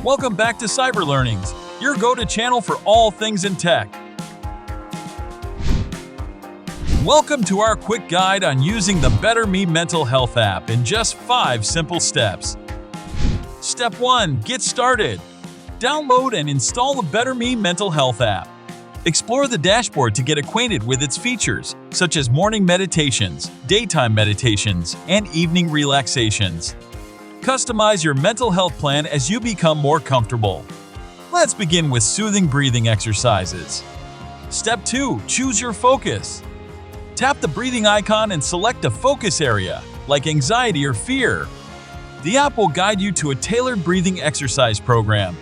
Welcome back to Cyber Learnings, your go-to channel for all things in tech. Welcome to our quick guide on using the Better Me mental health app in just 5 simple steps. Step 1. Get started. Download and install the Better Me mental health app. Explore the dashboard to get acquainted with its features, such as morning meditations, daytime meditations, and evening relaxations. Customize your mental health plan as you become more comfortable. Let's begin with soothing breathing exercises. Step 2. Choose your focus. Tap the breathing icon and select a focus area, like anxiety or fear. The app will guide you to a tailored breathing exercise program.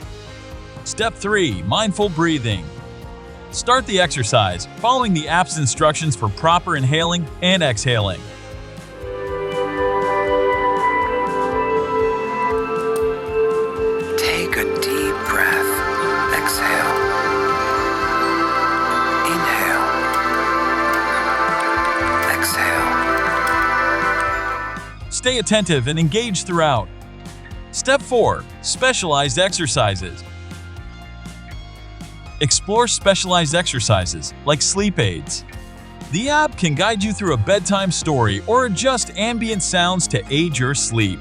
Step 3. Mindful breathing. Start the exercise, following the app's instructions for proper inhaling and exhaling. Take a deep breath. Exhale. Inhale. Exhale. Stay attentive and engage throughout. Step 4. Specialized exercises. Explore specialized exercises, like sleep aids. The app can guide you through a bedtime story or adjust ambient sounds to aid your sleep.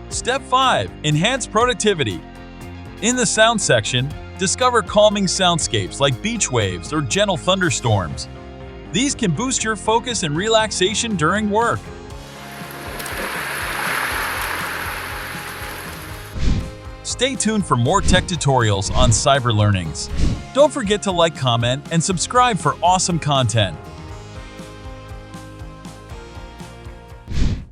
Step 5. Enhance productivity. In the sound section, discover calming soundscapes like beach waves or gentle thunderstorms. These can boost your focus and relaxation during work. Stay tuned for more tech tutorials on Cyber Learnings. Don't forget to like, comment, and subscribe for awesome content.